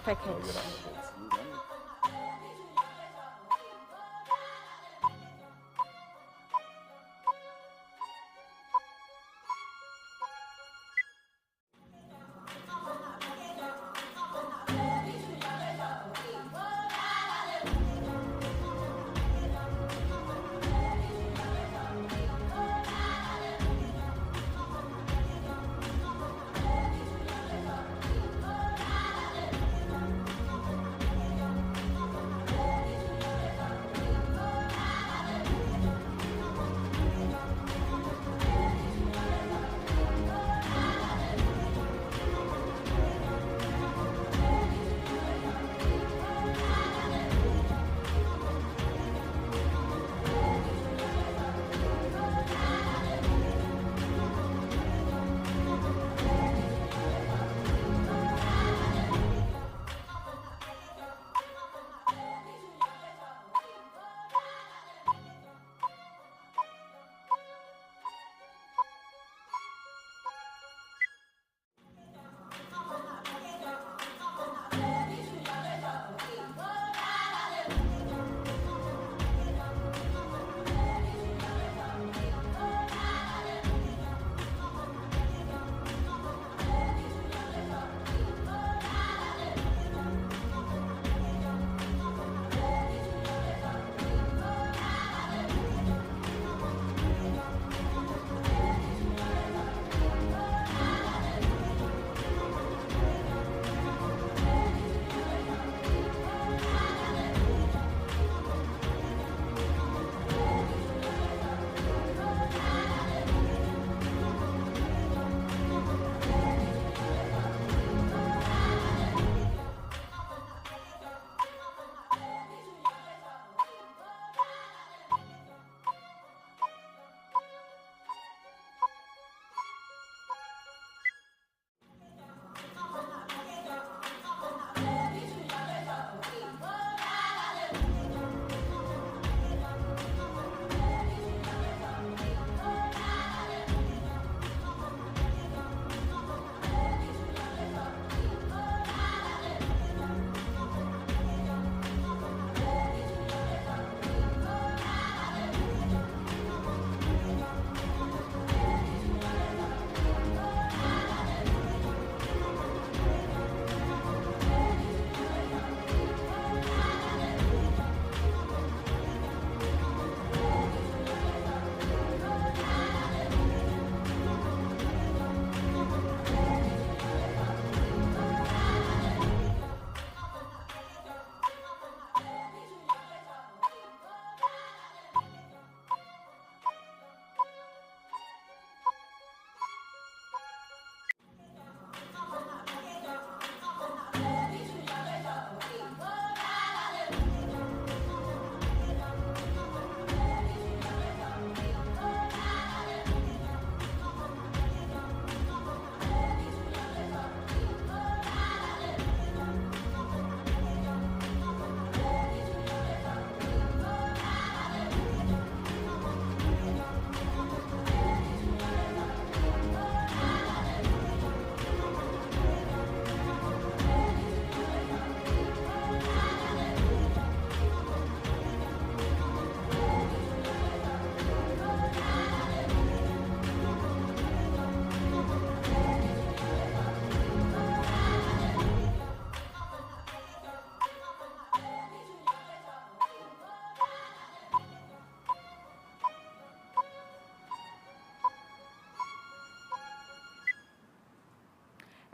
package.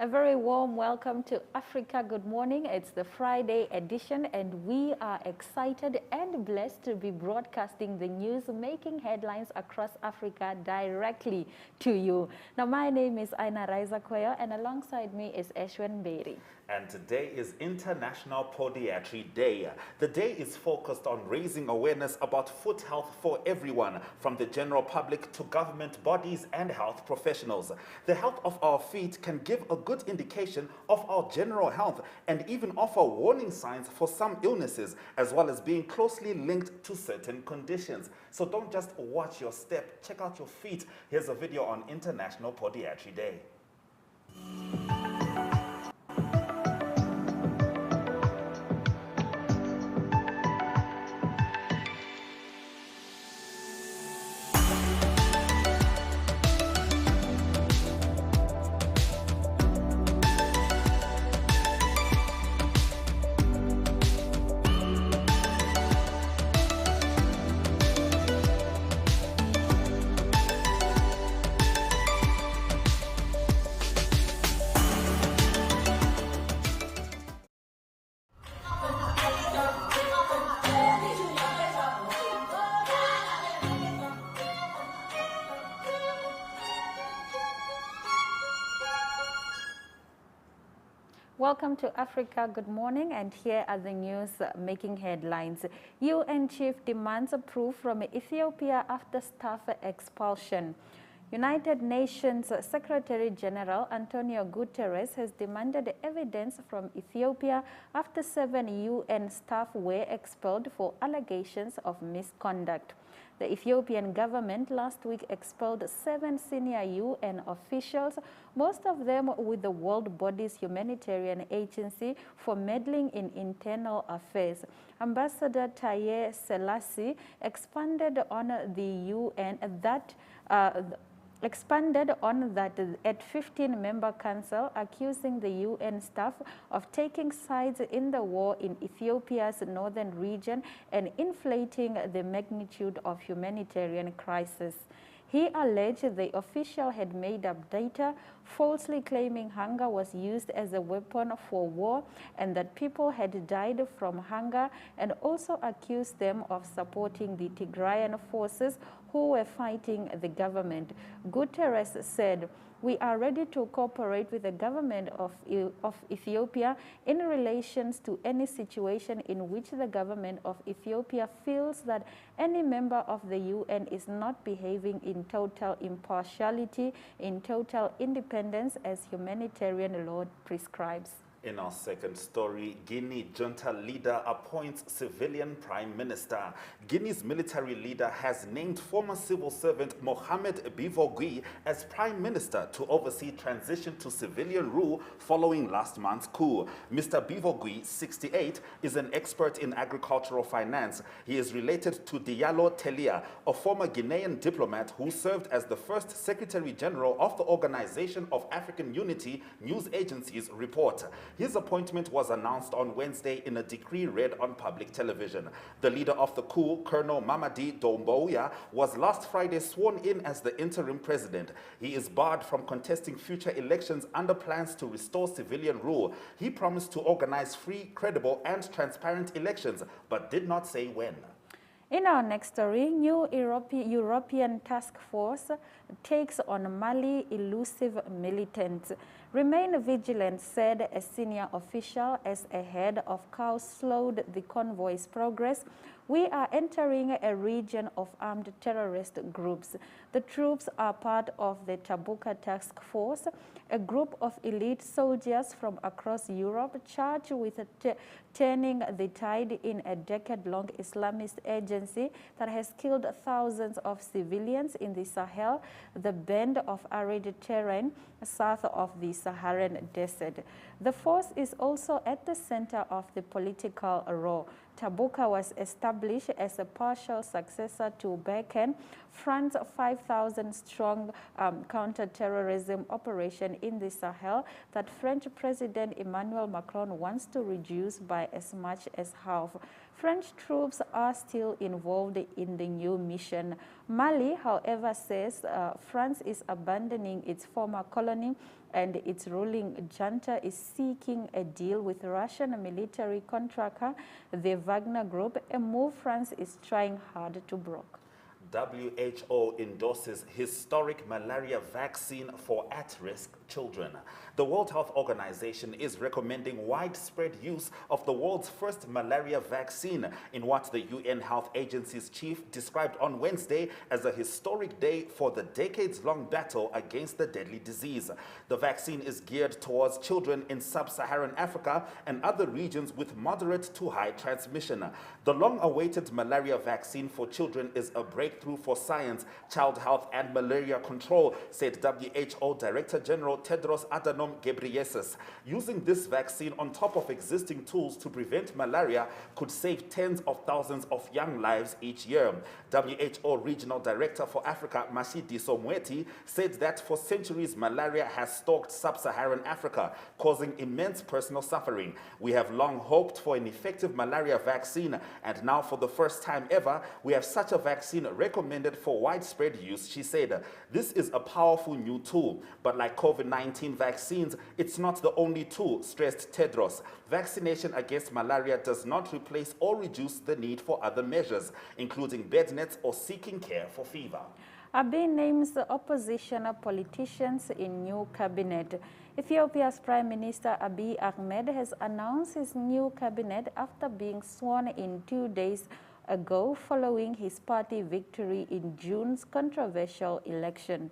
A very warm welcome to Africa Good Morning. It's the Friday edition and we are excited and blessed to be broadcasting the news making headlines across Africa directly to you. Now my name is Aina Raiza Kweyo and alongside me is Eshwen Mberi. And today is International Podiatry Day. The day is focused on raising awareness about foot health for everyone, from the general public to government bodies and health professionals. The health of our feet can give a good indication of our general health and even offer warning signs for some illnesses, as well as being closely linked to certain conditions. So don't just watch your step, check out your feet. Here's a video on International Podiatry Day. Welcome to Africa Good Morning, and here are the news making headlines. UN chief demands proof from Ethiopia after staff expulsion. United Nations Secretary General Antonio Guterres has demanded evidence from Ethiopia after 7 UN staff were expelled for allegations of misconduct. The Ethiopian government last week expelled 7 senior UN officials, most of them with the world body's humanitarian agency, for meddling in internal affairs. Ambassador Taye Selassie expanded on that at 15-member council, accusing the UN staff of taking sides in the war in Ethiopia's northern region and inflating the magnitude of humanitarian crisis. He alleged the official had made up data, falsely claiming hunger was used as a weapon for war and that people had died from hunger, and also accused them of supporting the Tigrayan forces who were fighting the government. Guterres said, "We are ready to cooperate with the government of Ethiopia in relations to any situation in which the government of Ethiopia feels that any member of the UN is not behaving in total impartiality, in total independence as humanitarian law prescribes." In our second story, Guinea junta leader appoints civilian prime minister. Guinea's military leader has named former civil servant Mohamed Bivogui as prime minister to oversee transition to civilian rule following last month's coup. Mr. Bivogui, 68, is an expert in agricultural finance. He is related to Diallo Telia, a former Guinean diplomat who served as the first Secretary General of the Organization of African Unity news agency's report. His appointment was announced on Wednesday in a decree read on public television. The leader of the coup, Colonel Mamadi Doumbouya, was last Friday sworn in as the interim president. He is barred from contesting future elections under plans to restore civilian rule. He promised to organize free, credible, and transparent elections, but did not say when. In our next story, new European task force takes on Mali elusive militants. Remain vigilant, said a senior official as a head of CAO slowed the convoy's progress. We are entering a region of armed terrorist groups. The troops are part of the Tabuka Task Force, a group of elite soldiers from across Europe charged with turning the tide in a decade-long Islamist agency that has killed thousands of civilians in the Sahel, the band of arid terrain south of the Saharan desert. The force is also at the center of the political row. Tabuka was established as a partial successor to Barkhane, France's 5,000-strong counter-terrorism operation in the Sahel that French President Emmanuel Macron wants to reduce by as much as half. French troops are still involved in the new mission. Mali, however, says France is abandoning its former colony and its ruling junta is seeking a deal with Russian military contractor, the Wagner Group, a move France is trying hard to block. WHO endorses historic malaria vaccine for at-risk children. The World Health Organization is recommending widespread use of the world's first malaria vaccine in what the UN Health Agency's chief described on Wednesday as a historic day for the decades-long battle against the deadly disease. The vaccine is geared towards children in sub-Saharan Africa and other regions with moderate to high transmission. The long-awaited malaria vaccine for children is a breakthrough for science, child health, and malaria control, said WHO Director General Tedros Adhanom Ghebreyesus. Using this vaccine on top of existing tools to prevent malaria could save tens of thousands of young lives each year. WHO Regional Director for Africa, Mashidi Somweti, said that for centuries malaria has stalked sub-Saharan Africa, causing immense personal suffering. We have long hoped for an effective malaria vaccine, and now for the first time ever, we have such a vaccine recommended for widespread use, she said. This is a powerful new tool, but like COVID-19 vaccines, it's not the only tool, stressed Tedros. Vaccination against malaria does not replace or reduce the need for other measures, including bed nets or seeking care for fever. Abiy names opposition politicians in new cabinet. Ethiopia's Prime Minister Abiy Ahmed has announced his new cabinet after being sworn in 2 days ago following his party victory in June's controversial election.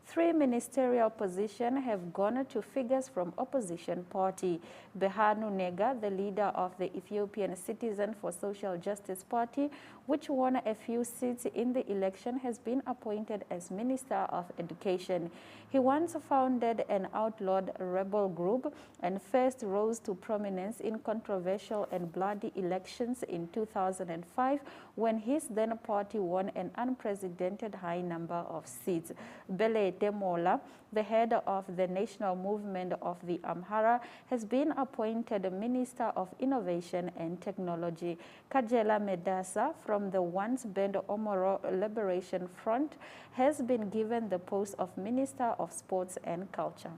3 ministerial positions have gone to figures from opposition party. Berhanu Nega, the leader of the Ethiopian Citizen for Social Justice Party, which won a few seats in the election, has been appointed as Minister of Education. He once founded an outlawed rebel group and first rose to prominence in controversial and bloody elections in 2005 when his then party won an unprecedented high number of seats. Bele Demola, the head of the National Movement of the Amhara, has been appointed Minister of Innovation and Technology. Kajela Medasa from the once banned Omoro Liberation Front has been given the post of Minister of Sports and Culture.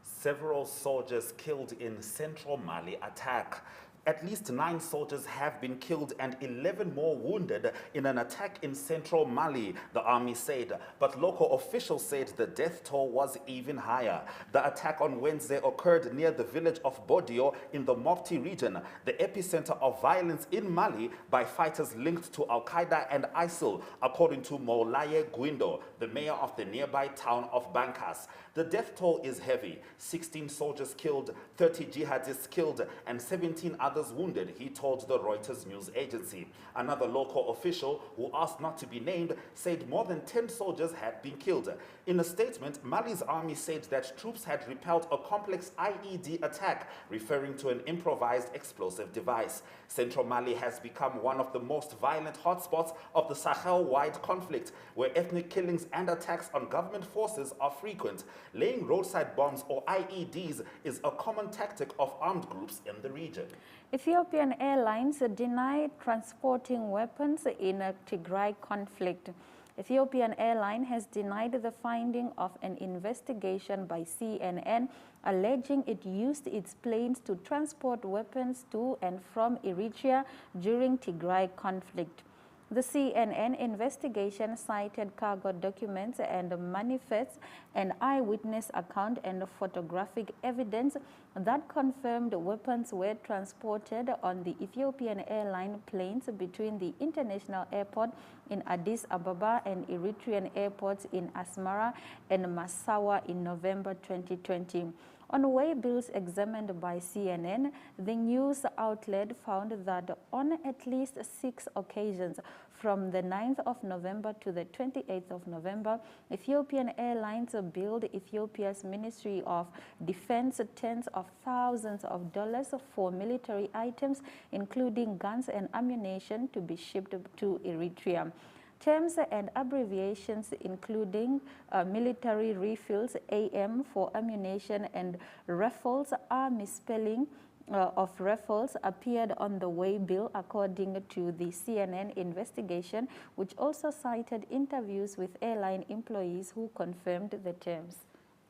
Several soldiers killed in central Mali attack. At least 9 soldiers have been killed and 11 more wounded in an attack in central Mali, the army said. But local officials said the death toll was even higher. The attack on Wednesday occurred near the village of Bodio in the Mopti region, the epicenter of violence in Mali, by fighters linked to Al-Qaeda and ISIL, according to Moulaye Guindo, the mayor of the nearby town of Bankas. The death toll is heavy. 16 soldiers killed, 30 jihadists killed, and 17 others wounded, he told the Reuters news agency. Another local official, who asked not to be named, said more than 10 soldiers had been killed. In a statement, Mali's army said that troops had repelled a complex IED attack, referring to an improvised explosive device. Central Mali has become one of the most violent hotspots of the Sahel-wide conflict, where ethnic killings and attacks on government forces are frequent. Laying roadside bombs, or IEDs, is a common tactic of armed groups in the region. Ethiopian Airlines denied transporting weapons in a Tigray conflict. Ethiopian Airlines has denied the finding of an investigation by CNN alleging it used its planes to transport weapons to and from Eritrea during Tigray conflict. The CNN investigation cited cargo documents and manifests, an eyewitness account, and photographic evidence that confirmed weapons were transported on the Ethiopian airline planes between the international airport in Addis Ababa and Eritrean airports in Asmara and Massawa in November 2020. On waybills examined by CNN, the news outlet found that on at least 6 occasions, from the 9th of November to the 28th of November, Ethiopian Airlines billed Ethiopia's Ministry of Defense tens of thousands of dollars for military items, including guns and ammunition, to be shipped to Eritrea. Terms and abbreviations including military refills, AM for ammunition, and rifles are misspelling of rifles appeared on the waybill, according to the CNN investigation, which also cited interviews with airline employees who confirmed the terms.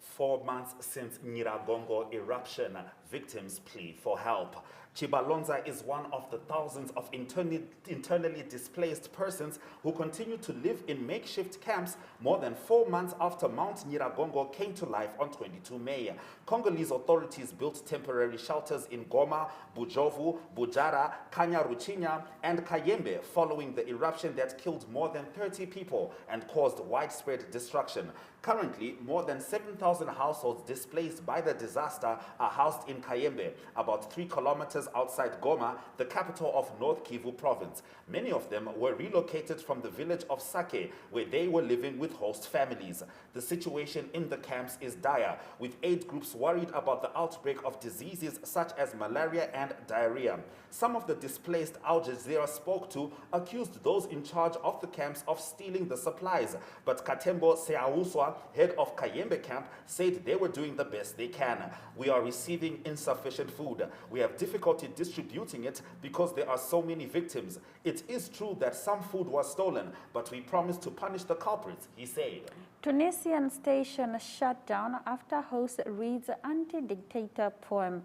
4 months since Nyiragongo eruption, victims plead for help. Chibalonza is one of the thousands of internally displaced persons who continue to live in makeshift camps more than 4 months after Mount Nyiragongo came to life on 22 May. Congolese authorities built temporary shelters in Goma, Bujovu, Bujara, Kanyaruchinya, and Kayembe following the eruption that killed more than 30 people and caused widespread destruction. Currently, more than 7,000 households displaced by the disaster are housed in Kayembe, about 3 kilometers outside Goma, the capital of North Kivu province. Many of them were relocated from the village of Sake, where they were living with host families. The situation in the camps is dire, with aid groups worried about the outbreak of diseases such as malaria and diarrhea. Some of the displaced Al Jazeera spoke to accused those in charge of the camps of stealing the supplies, but Katembo Seauswa, head of Kayembe camp, said they were doing the best they can. We are receiving insufficient food. We have difficulty distributing it because there are so many victims. It is true that some food was stolen, but we promise to punish the culprits, he said. Tunisian station shut down after host reads anti-dictator poem.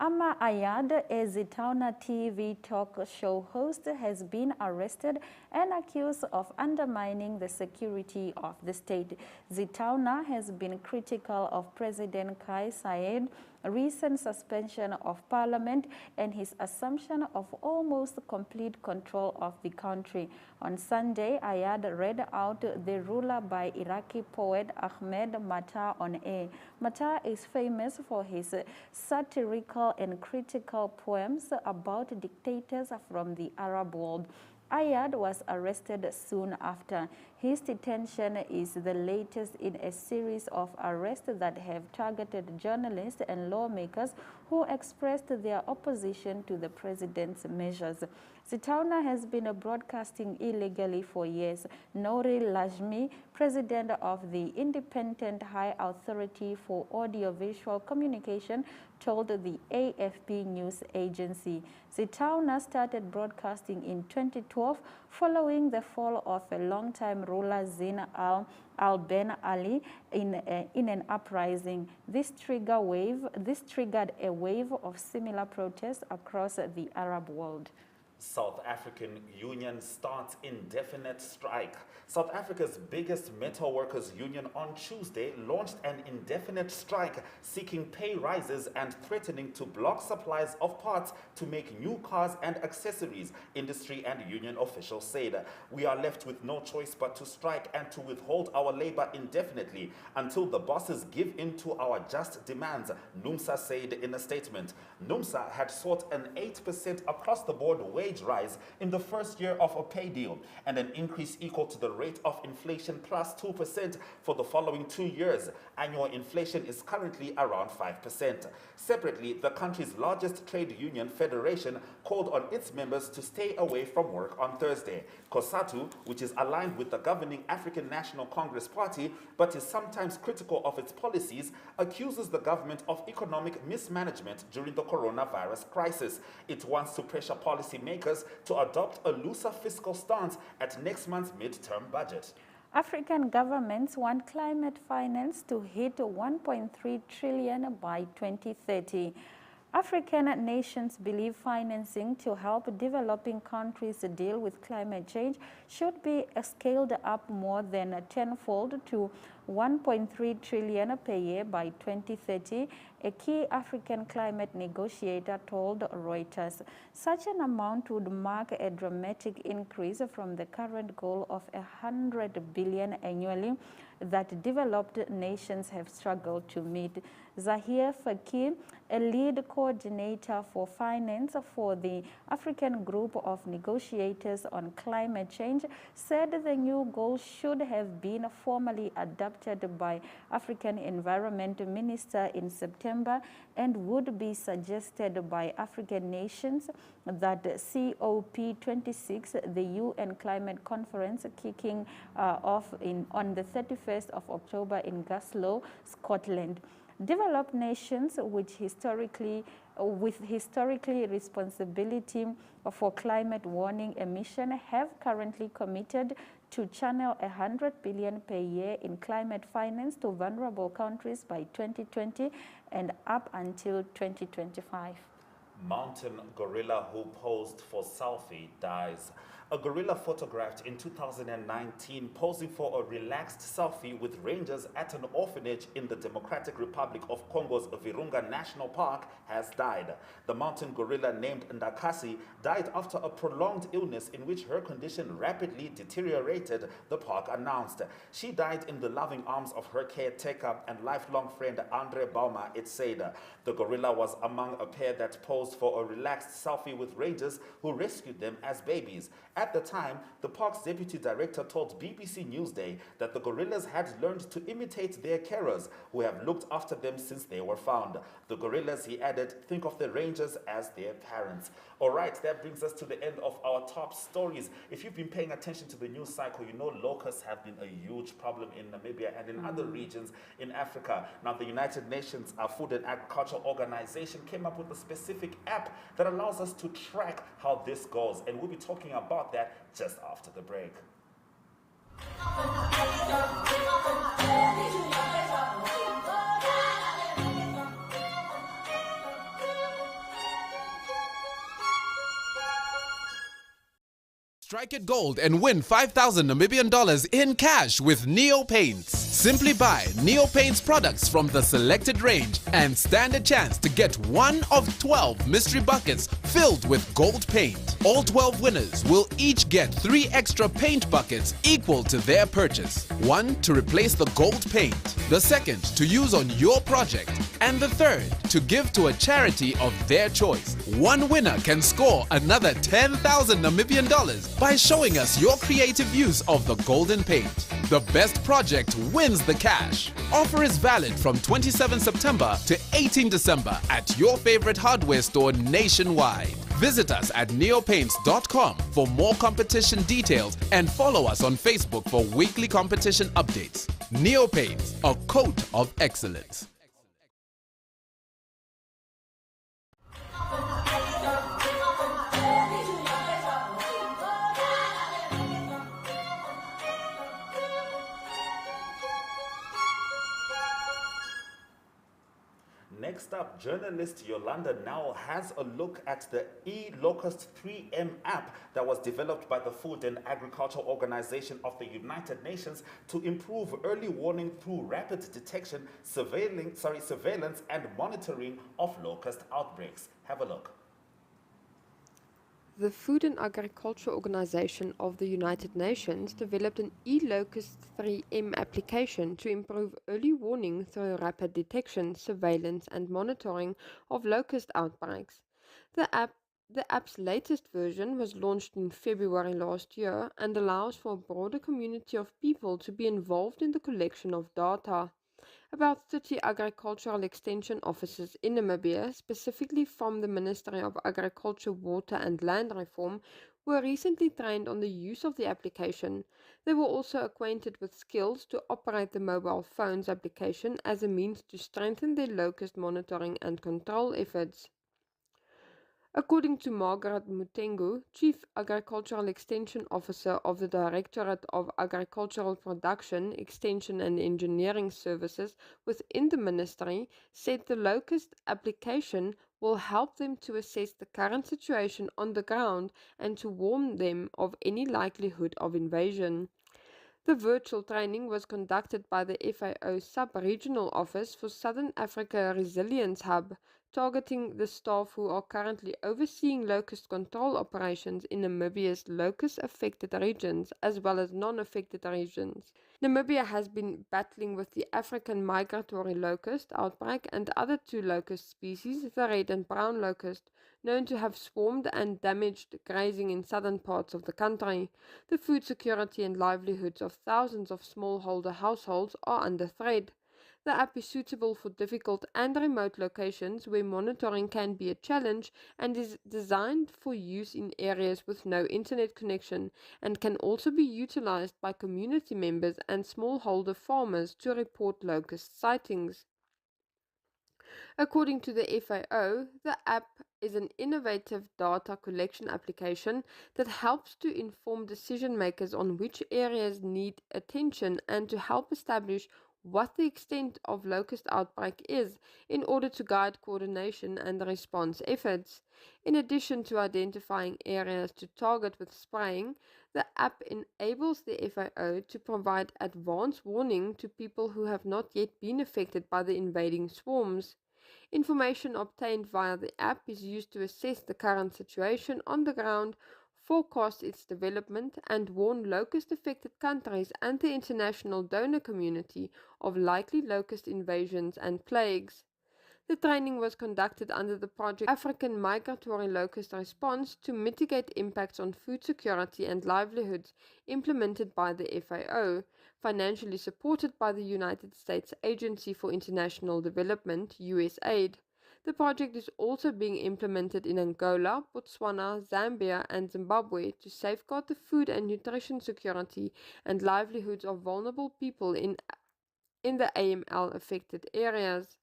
Ama Ayad, a Zitauna TV talk show host, has been arrested and accused of undermining the security of the state. Zitauna has been critical of President Kais Saied's recent suspension of parliament and his assumption of almost complete control of the country. On Sunday, Ayad read out The Ruler by Iraqi poet Ahmed Mattar on air. Mattar is famous for his satirical and critical poems about dictators from the Arab world. Ayad was arrested soon after. His detention is the latest in a series of arrests that have targeted journalists and lawmakers who expressed their opposition to the president's measures. Zitauna has been broadcasting illegally for years. Nouri Lajmi, president of the Independent High Authority for Audiovisual Communication, told the AFP news agency. Zitauna started broadcasting in 2012 following the fall of a longtime ruler Zine al-Ben Ali in an uprising. This triggered a wave of similar protests across the Arab world. South African union starts indefinite strike. South Africa's biggest metal workers union on Tuesday launched an indefinite strike seeking pay rises and threatening to block supplies of parts to make new cars and accessories, industry and union officials said. We are left with no choice but to strike and to withhold our labor indefinitely until the bosses give in to our just demands, NUMSA said in a statement. NUMSA had sought an 8% across-the-board wage rise in the first year of a pay deal and an increase equal to the rate of inflation plus 2% for the following 2 years. Annual inflation is currently around 5%. Separately, the country's largest trade union, Federation, called on its members to stay away from work on Thursday. COSATU, which is aligned with the governing African National Congress Party but is sometimes critical of its policies, accuses the government of economic mismanagement during the coronavirus crisis. It wants to pressure policymakers to adopt a looser fiscal stance at next month's midterm budget. African governments want climate finance to hit 1.3 trillion by 2030. African nations believe financing to help developing countries deal with climate change should be scaled up more than tenfold to 1.3 trillion per year by 2030, a key African climate negotiator told Reuters. Such an amount would mark a dramatic increase from the current goal of 100 billion annually that developed nations have struggled to meet. Zahir Fakir, a lead coordinator for finance for the African Group of Negotiators on Climate Change, said the new goal should have been formally adopted by African Environment Minister in September and would be suggested by African nations that COP26, the UN Climate Conference kicking off on the 31st of October in Glasgow, Scotland. Developed nations with historically responsibility for climate warming emission have currently committed to channel 100 billion per year in climate finance to vulnerable countries by 2020 and up until 2025. Mountain gorilla who posed for selfie dies. A gorilla photographed in 2019 posing for a relaxed selfie with rangers at an orphanage in the Democratic Republic of Congo's Virunga National Park has died. The mountain gorilla named Ndakasi died after a prolonged illness in which her condition rapidly deteriorated, the park announced. She died in the loving arms of her caretaker and lifelong friend Andre Bauma, it said. The gorilla was among a pair that posed for a relaxed selfie with rangers who rescued them as babies. At the time, the park's deputy director told BBC Newsday that the gorillas had learned to imitate their carers, who have looked after them since they were found. The gorillas, he added, think of the rangers as their parents. All right, that brings us to the end of our top stories. If you've been paying attention to the news cycle, you know locusts have been a huge problem in Namibia and in other regions in Africa. Now, the United Nations Food and Agriculture Organization came up with a specific app that allows us to track how this goes, and we'll be talking about that just after the break. Strike it gold and win 5,000 Namibian dollars in cash with Neo Paints. Simply buy Neo Paints products from the selected range and stand a chance to get one of 12 mystery buckets filled with gold paint. All 12 winners will each get 3 extra paint buckets equal to their purchase. One to replace the gold paint, the second to use on your project, and the third to give to a charity of their choice. One winner can score another 10,000 Namibian dollars by showing us your creative use of the golden paint. The best project wins the cash. Offer is valid from 27 September to 18 December at your favorite hardware store nationwide. Visit us at neopaints.com for more competition details and follow us on Facebook for weekly competition updates. Neo Paints, a coat of excellence. Next up, journalist Yolanda now has a look at the e-Locust 3M app that was developed by the Food and Agriculture Organization of the United Nations to improve early warning through rapid detection, surveillance and monitoring of locust outbreaks. Have a look. The Food and Agriculture Organization of the United Nations developed an e-Locust 3M application to improve early warning through rapid detection, surveillance and monitoring of locust outbreaks. The app's latest version was launched in February last year and allows for a broader community of people to be involved in the collection of data. About 30 agricultural extension officers in Namibia, specifically from the Ministry of Agriculture, Water and Land Reform, were recently trained on the use of the application. They were also acquainted with skills to operate the mobile phones application as a means to strengthen their locust monitoring and control efforts. According to Margaret Mutengu, Chief Agricultural Extension Officer of the Directorate of Agricultural Production, Extension and Engineering Services within the ministry, said the locust application will help them to assess the current situation on the ground and to warn them of any likelihood of invasion. The virtual training was conducted by the FAO Sub-Regional Office for Southern Africa Resilience Hub, targeting the staff who are currently overseeing locust control operations in Namibia's locust-affected regions as well as non-affected regions. Namibia has been battling with the African migratory locust outbreak and other 2 locust species, the red and brown locust, known to have swarmed and damaged grazing in southern parts of the country. The food security and livelihoods of thousands of smallholder households are under threat. The app is suitable for difficult and remote locations where monitoring can be a challenge and is designed for use in areas with no internet connection and can also be utilized by community members and smallholder farmers to report locust sightings. According to the FAO, the app is an innovative data collection application that helps to inform decision makers on which areas need attention and to help establish what the extent of locust outbreak is in order to guide coordination and response efforts. In addition to identifying areas to target with spraying, the app enables the FAO to provide advance warning to people who have not yet been affected by the invading swarms. Information obtained via the app is used to assess the current situation on the ground, forecast its development, and warn locust-affected countries and the international donor community of likely locust invasions and plagues. The training was conducted under the project African Migratory Locust Response to mitigate impacts on food security and livelihoods implemented by the FAO, financially supported by the United States Agency for International Development, USAID. The project is also being implemented in Angola, Botswana, Zambia, and Zimbabwe to safeguard the food and nutrition security and livelihoods of vulnerable people in the AML affected areas.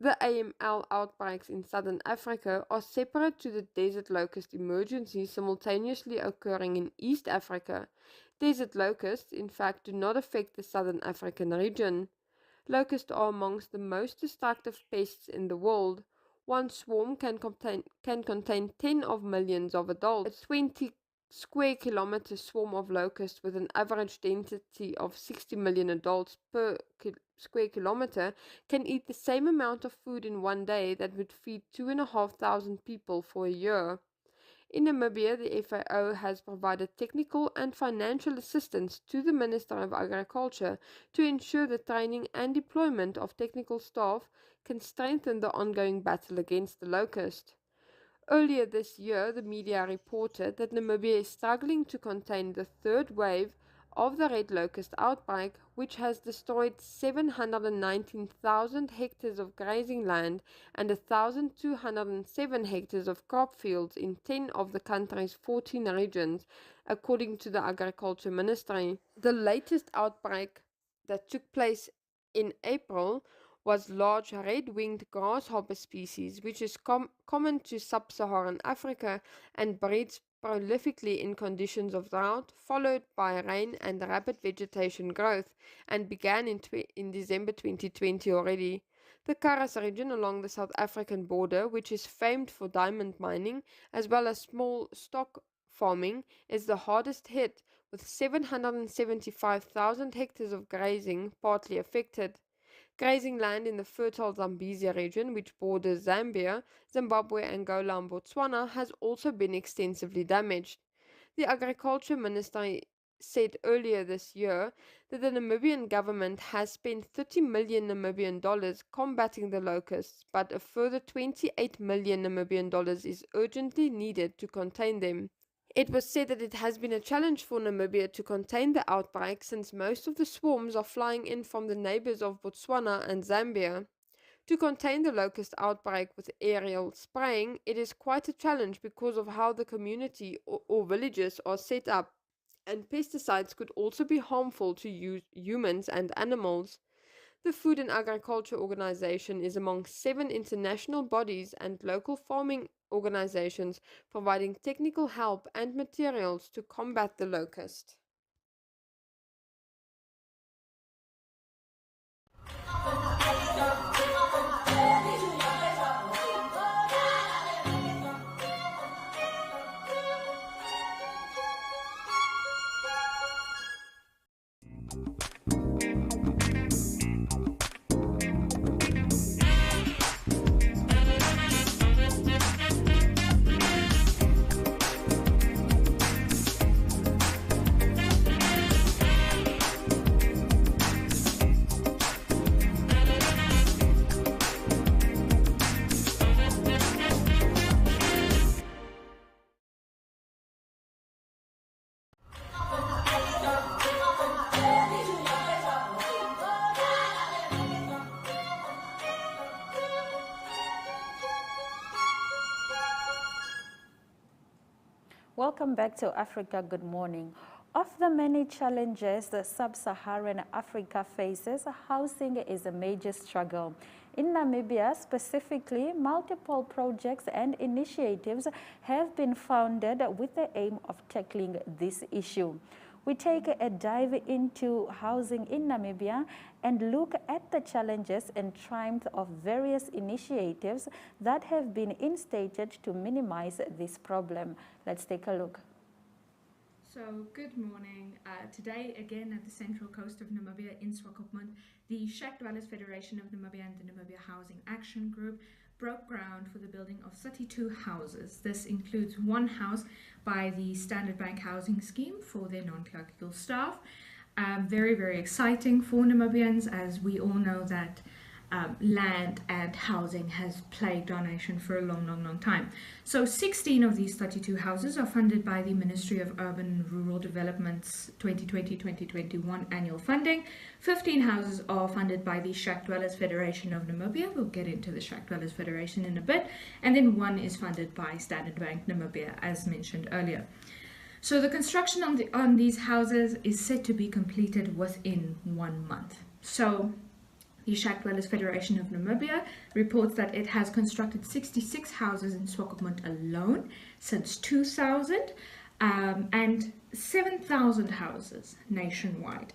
The AML outbreaks in southern Africa are separate to the desert locust emergency simultaneously occurring in East Africa. Desert locusts, in fact, do not affect the southern African region. Locusts are amongst the most destructive pests in the world. One swarm can contain 10 of millions of adults, 20 square kilometer swarm of locusts with an average density of 60 million adults per square kilometer can eat the same amount of food in one day that would feed 2,500 people for a year. In Namibia, the FAO has provided technical and financial assistance to the Minister of Agriculture to ensure the training and deployment of technical staff can strengthen the ongoing battle against the locust. Earlier this year, the media reported that Namibia is struggling to contain the third wave of the red locust outbreak, which has destroyed 719,000 hectares of grazing land and 1,207 hectares of crop fields in 10 of the country's 14 regions, according to the Agriculture Ministry. The latest outbreak that took place in April was large red-winged grasshopper species, which is common to sub-Saharan Africa and breeds prolifically in conditions of drought, followed by rain and rapid vegetation growth, and began in December 2020 already. The Karas region along the South African border, which is famed for diamond mining as well as small stock farming, is the hardest hit, with 775,000 hectares of grazing partly affected. Grazing land in the fertile Zambezia region, which borders Zambia, Zimbabwe, Angola, and Botswana, has also been extensively damaged. The Agriculture Ministry said earlier this year that the Namibian government has spent 30 million Namibian dollars combating the locusts, but a further 28 million Namibian dollars is urgently needed to contain them. It was said that it has been a challenge for Namibia to contain the outbreak since most of the swarms are flying in from the neighbors of Botswana and Zambia. To contain the locust outbreak with aerial spraying, it is quite a challenge because of how the community or villages are set up, and pesticides could also be harmful to humans and animals. The Food and Agriculture Organization is among 7 international bodies and local farming organizations providing technical help and materials to combat the locust. Welcome back to Africa Good Morning. Of the many challenges that sub-Saharan Africa faces, housing is a major struggle. In Namibia specifically, multiple projects and initiatives have been founded with the aim of tackling this issue. We take a dive into housing in Namibia and look at the challenges and triumphs of various initiatives that have been instated to minimize this problem. Let's take a look. So, good morning. Today, again at the central coast of Namibia in Swakopmund, the Shack Dwellers Federation of Namibia and the Namibia Housing Action Group broke ground for the building of 32 houses. This includes one house by the Standard Bank Housing Scheme for their non-clerical staff. Very, very exciting for Namibians, as we all know that land and housing has plagued our nation for a long time. So 16 of these 32 houses are funded by the Ministry of Urban and Rural Development's 2020-2021 annual funding. 15 houses are funded by the Shack Dwellers Federation of Namibia. We'll get into the Shack Dwellers Federation in a bit. And then one is funded by Standard Bank Namibia, as mentioned earlier. So the construction on these houses is set to be completed within 1 month. So the Shack Dwellers Federation of Namibia reports that it has constructed 66 houses in Swakopmund alone since 2000 and 7,000 houses nationwide.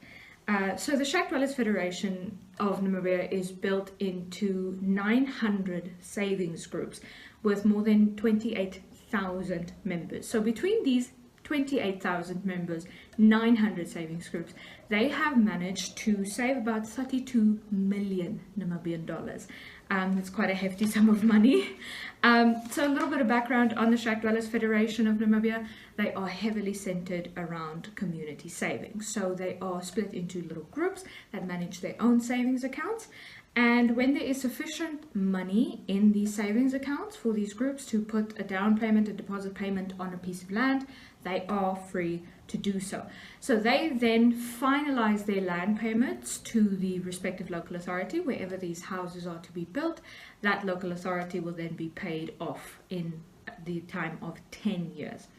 So the Shack Dwellers Federation of Namibia is built into 900 savings groups with more than 28,000 members. So between these 28,000 members, 900 savings groups. They have managed to save about 32 million Namibian dollars. It's quite a hefty sum of money. So a little bit of background on the Shack Dwellers Federation of Namibia. They are heavily centered around community savings. So they are split into little groups that manage their own savings accounts. And when there is sufficient money in these savings accounts for these groups to put a down payment, a deposit payment on a piece of land, they are free to do so. So they then finalize their land payments to the respective local authority wherever these houses are to be built. That local authority will then be paid off in the time of 10 years.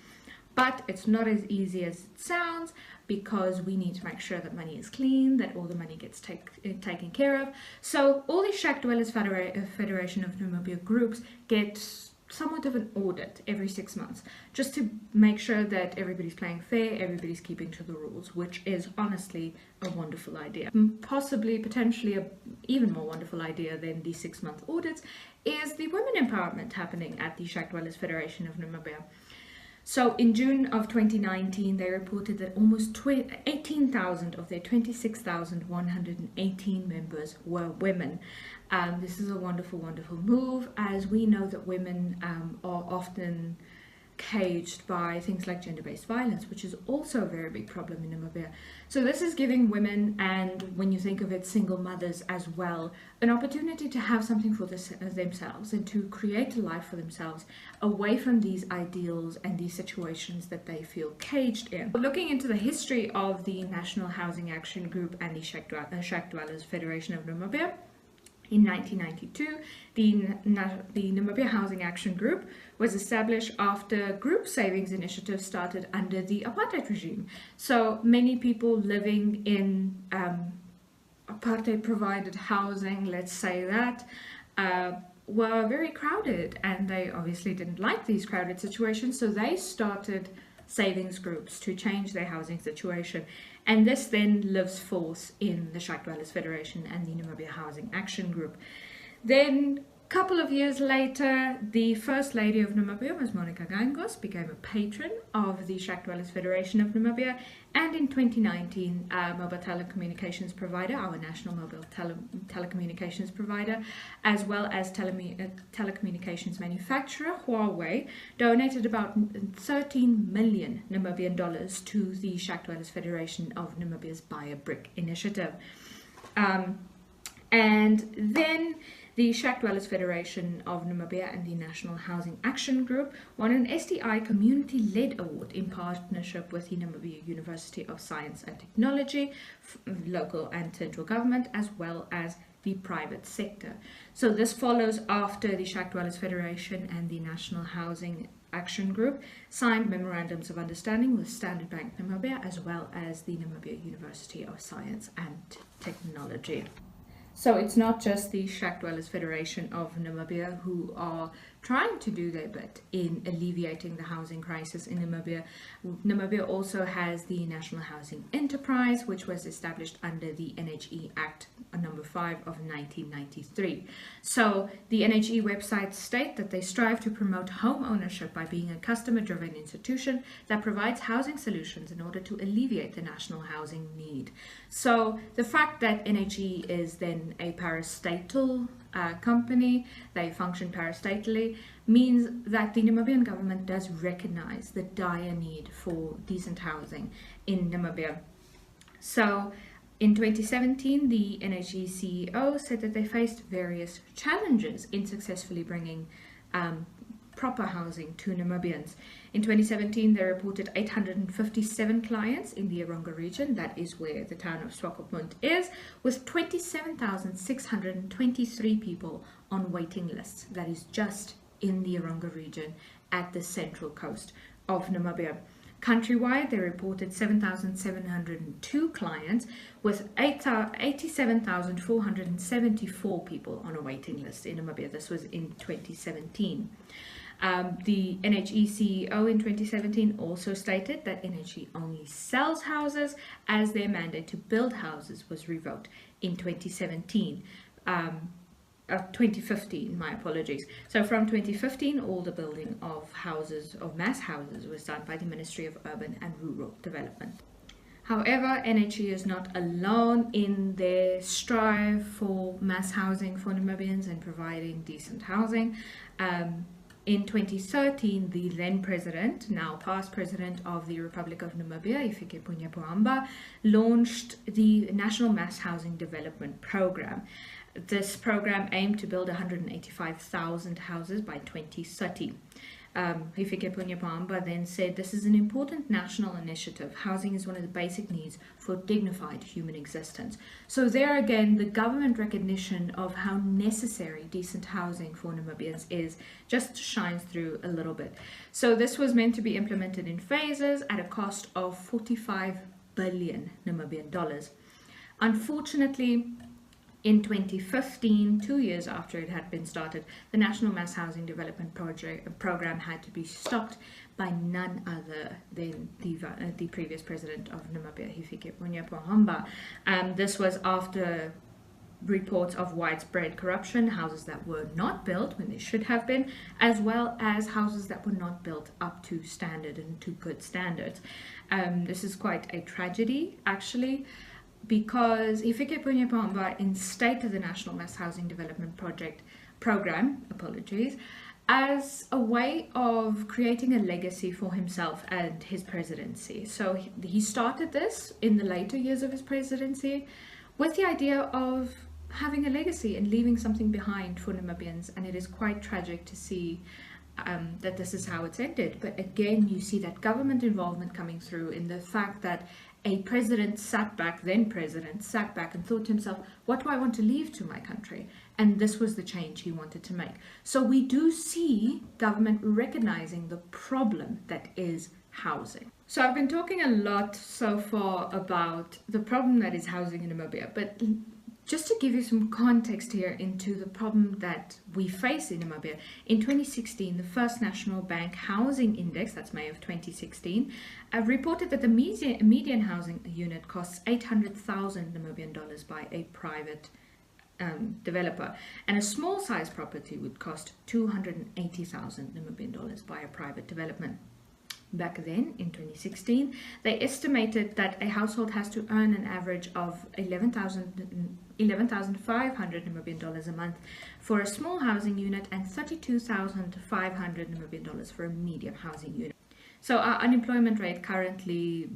But it's not as easy as it sounds, because we need to make sure that money is clean, that all the money gets taken care of. So all these Shack Dwellers Federation of Namibia groups get somewhat of an audit every 6 months, just to make sure that everybody's playing fair, everybody's keeping to the rules, which is honestly a wonderful idea. Possibly, potentially, a even more wonderful idea than the 6-month audits is the women empowerment happening at the Shack Dwellers Federation of Namibia. So in June of 2019, they reported that almost 18,000 of their 26,118 members were women. This is a wonderful, wonderful move, as we know that women are often caged by things like gender-based violence, which is also a very big problem in Namibia. So this is giving women, and when you think of it, single mothers as well, an opportunity to have something for themselves and to create a life for themselves away from these ideals and these situations that they feel caged in. Looking into the history of the National Housing Action Group and the Shack Dwellers Federation of Namibia, in 1992, the Namibia Housing Action Group was established after group savings initiatives started under the apartheid regime. So many people living in apartheid provided housing, let's say that, were very crowded, and they obviously didn't like these crowded situations, so they started savings groups to change their housing situation. And this then lives forth in the Shack Dwellers Federation and the Namibia Housing Action Group. Then, a couple of years later, the First Lady of Namibia, Ms. Monica Gangos, became a patron of the Shack Dwellers Federation of Namibia. And in 2019, mobile telecommunications provider, our national mobile telecommunications provider, as well as telecommunications manufacturer, Huawei, donated about 13 million Namibian dollars to the Shack Dwellers Federation of Namibia's Buy a Brick initiative. And then the Shack Dwellers Federation of Namibia and the National Housing Action Group won an SDI Community-Led Award in partnership with the Namibia University of Science and Technology, local and central government, as well as the private sector. So this follows after the Shack Dwellers Federation and the National Housing Action Group signed memorandums of understanding with Standard Bank Namibia, as well as the Namibia University of Science and Technology. So it's not just the Shack Dwellers Federation of Namibia who are trying to do their bit in alleviating the housing crisis in Namibia. Namibia also has the National Housing Enterprise, which was established under the NHE Act number 5 of 1993. So the NHE websites state that they strive to promote home ownership by being a customer-driven institution that provides housing solutions in order to alleviate the national housing need. So the fact that NHE is then a parastatal company, they function parastatally, means that the Namibian government does recognize the dire need for decent housing in Namibia. So in 2017, the NHE CEO said that they faced various challenges in successfully bringing proper housing to Namibians. In 2017, they reported 857 clients in the Eronga region, that is where the town of Swakopmund is, with 27,623 people on waiting lists. That is just in the Eronga region at the central coast of Namibia. Countrywide, they reported 7,702 clients with 87,474 people on a waiting list in Namibia. This was in 2017. The NHE CEO in 2017 also stated that NHE only sells houses, as their mandate to build houses was revoked in 2017. 2015, my apologies. So from 2015, all the building of houses, of mass houses, was done by the Ministry of Urban and Rural Development. However, NHE is not alone in their strive for mass housing for Namibians and providing decent housing. In 2013, the then president, now past president of the Republic of Namibia, Hifikepunye Pohamba, launched the National Mass Housing Development Program. This program aimed to build 185,000 houses by 2030. Hifikepunye Pohamba then said, "This is an important national initiative. Housing is one of the basic needs for dignified human existence." So there again, the government recognition of how necessary decent housing for Namibians is just shines through a little bit. So this was meant to be implemented in phases at a cost of 45 billion Namibian dollars. Unfortunately, in 2015, 2 years after it had been started, the National Mass Housing Development Program had to be stopped by none other than the previous president of Namibia, Hifikepunye Pohamba. This was after reports of widespread corruption, houses that were not built when they should have been, as well as houses that were not built up to standard and to good standards. This is quite a tragedy, actually, because Hifikepunye Pohamba instated the National Mass Housing Development Program as a way of creating a legacy for himself and his presidency. So he started this in the later years of his presidency with the idea of having a legacy and leaving something behind for Namibians, and it is quite tragic to see that this is how it's ended. But again, you see that government involvement coming through in the fact that a president sat back and thought to himself, what do I want to leave to my country? And this was the change he wanted to make. So we do see government recognizing the problem that is housing. So I've been talking a lot so far about the problem that is housing in Namibia, but just to give you some context here into the problem that we face in Namibia, in 2016, the First National Bank Housing Index, that's May of 2016, reported that the median housing unit costs 800,000 Namibian dollars by a private developer, and a small size property would cost 280,000 Namibian dollars by a private development. Back then, in 2016, they estimated that a household has to earn an average of 11,500 Namibian dollars a month for a small housing unit and 32,500 Namibian dollars for a medium housing unit. So our unemployment rate currently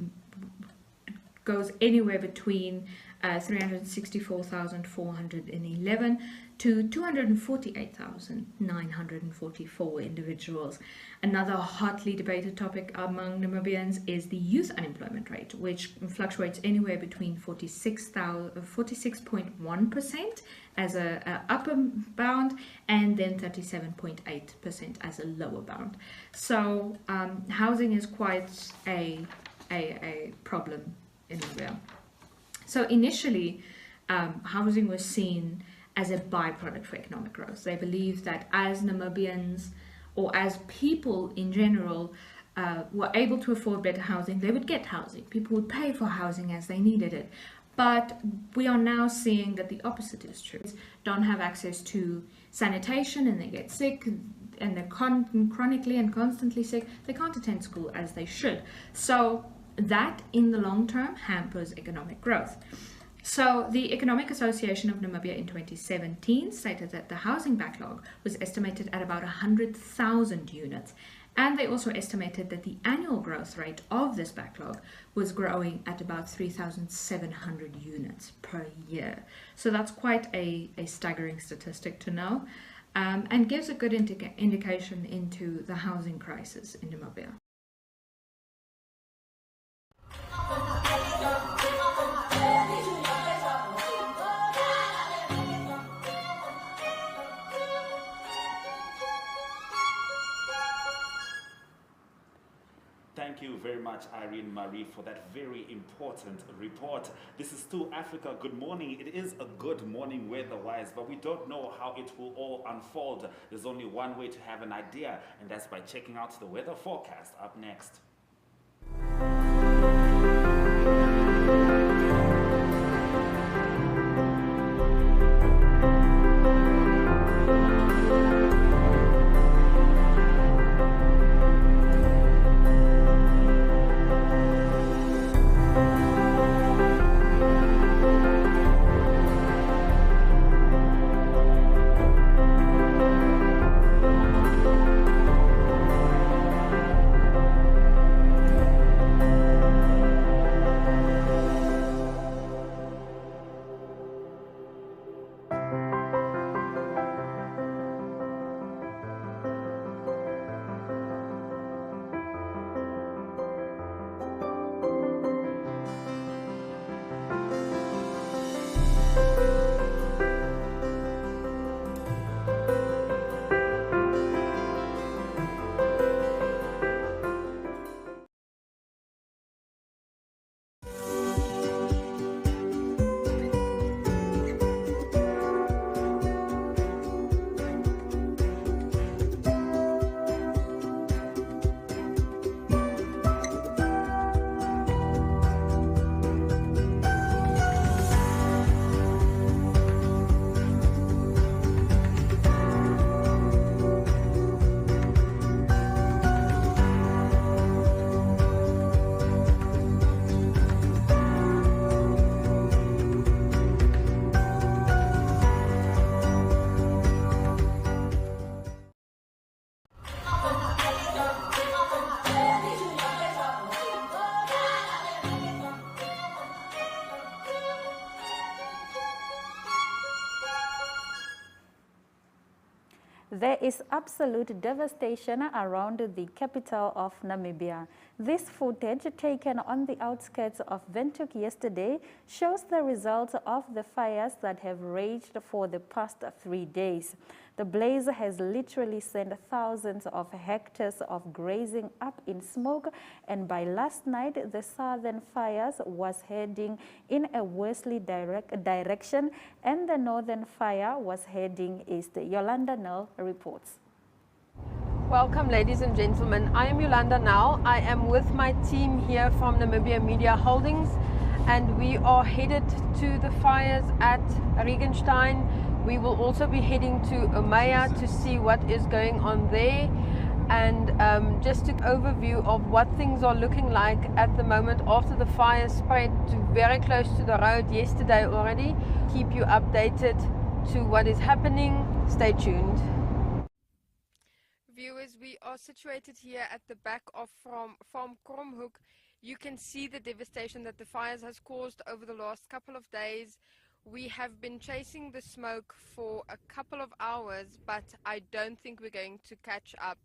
goes anywhere between 364,411 to 248,944 individuals. Another hotly debated topic among Namibians is the youth unemployment rate, which fluctuates anywhere between 46.1% as a upper bound and then 37.8% as a lower bound. So housing is quite a problem in Namibia. So initially, housing was seen as a byproduct for economic growth. They believed that as Namibians, or as people in general, were able to afford better housing, they would get housing. People would pay for housing as they needed it. But we are now seeing that the opposite is true. Don't have access to sanitation and they get sick, and they're chronically and constantly sick. They can't attend school as they should. So that in the long term hampers economic growth. So the Economic Association of Namibia in 2017 stated that the housing backlog was estimated at about 100,000 units, and they also estimated that the annual growth rate of this backlog was growing at about 3,700 units per year. So that's quite a staggering statistic to know, and gives a good indication into the housing crisis in Namibia. Thank you very much, Irene Marie, for that very important report. This is Still Africa. Good morning. It is a good morning weather-wise, but we don't know how it will all unfold. There's only one way to have an idea, and that's by checking out the weather forecast up next. There is absolute devastation around the capital of Namibia. This footage, taken on the outskirts of Windhoek yesterday, shows the results of the fires that have raged for the past 3 days. The blaze has literally sent thousands of hectares of grazing up in smoke, and by last night, the southern fires was heading in a westerly direction, and the northern fire was heading east. Yolanda Null reports. Welcome, ladies and gentlemen. I am Yolanda now. I am with my team here from Namibia Media Holdings, and we are headed to the fires at Regenstein. We will also be heading to Umaya to see what is going on there, and just an overview of what things are looking like at the moment after the fire spread to very close to the road yesterday already. Keep you updated to what is happening. Stay tuned. Viewers, we are situated here at the back of Farm Kromhoek. You can see the devastation that the fires has caused over the last couple of days. We have been chasing the smoke for a couple of hours, but I don't think we're going to catch up.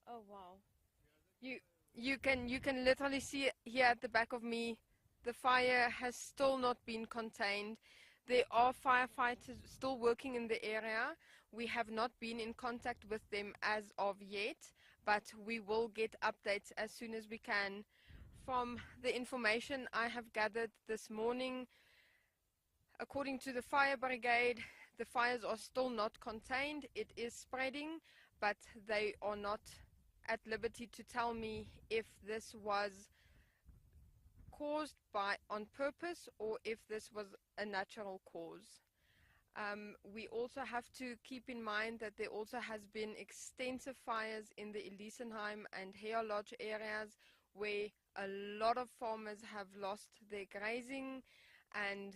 Oh wow. You you can literally see here at the back of me, the fire has still not been contained. There are firefighters still working in the area. We have not been in contact with them as of yet, but we will get updates as soon as we can. From the information I have gathered this morning, according to the fire brigade, the fires are still not contained. It is spreading, but they are not at liberty to tell me if this was caused by on purpose or if this was a natural cause. We also have to keep in mind that there also has been extensive fires in the Elisenheim and Hare Lodge areas where a lot of farmers have lost their grazing, and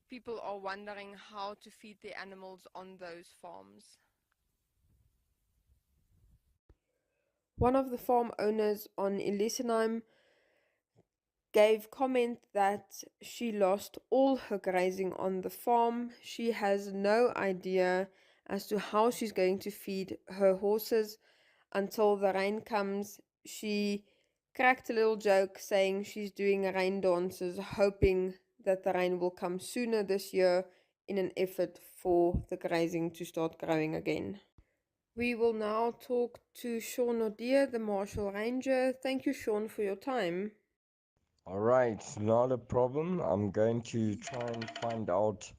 people are wondering how to feed their animals on those farms. One of the farm owners on Elisenheim gave comment that she lost all her grazing on the farm. She has no idea as to how she's going to feed her horses until the rain comes. She cracked a little joke saying she's doing rain dances, hoping that the rain will come sooner this year in an effort for the grazing to start growing again. We will now talk to Sean O'Dear, the Marshall Ranger. Thank you, Sean, for your time. All right, not a problem. I'm going to try and find out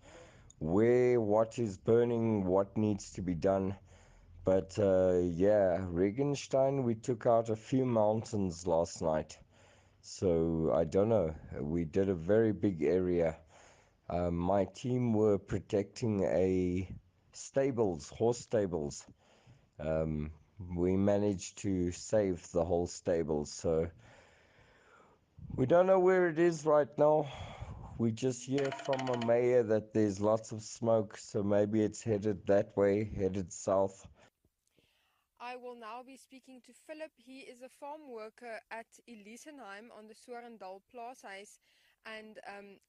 where what is burning, what needs to be done. But yeah, Regenstein, we took out a few mountains last night. So I don't know. We did a very big area. My team were protecting a stables, horse stables. Um, we managed to save the whole stables. So we don't know where it is right now. We just hear from a mayor that there's lots of smoke, so maybe it's headed that way, headed south. I will now be speaking to Philip. He is a farm worker at Elisenheim on the Sorendal Plaashuis, and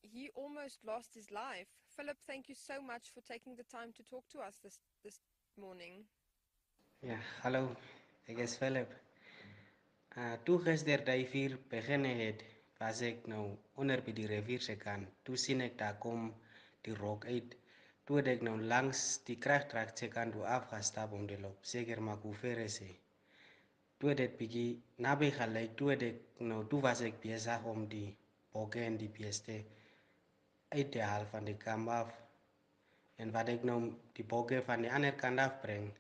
he almost lost his life. Philip, thank you so much for taking the time to talk to us this morning. Ja, hallo, ek is Philip. Toe gister die vuur begin het, was ek nou onder by die rivier se kant. Toe sien ek daar kom die rook uit. Toe het ek nou langs die kragdraad se kant toe afgestap om te loop. Seker maak hoe ver is hy. Toe het dit bietjie naby gelyk. Toe was ek besig om die bokke en die beeste uit te haal van die kamp af. En wat ek nou die bokke van die ander kant af bring,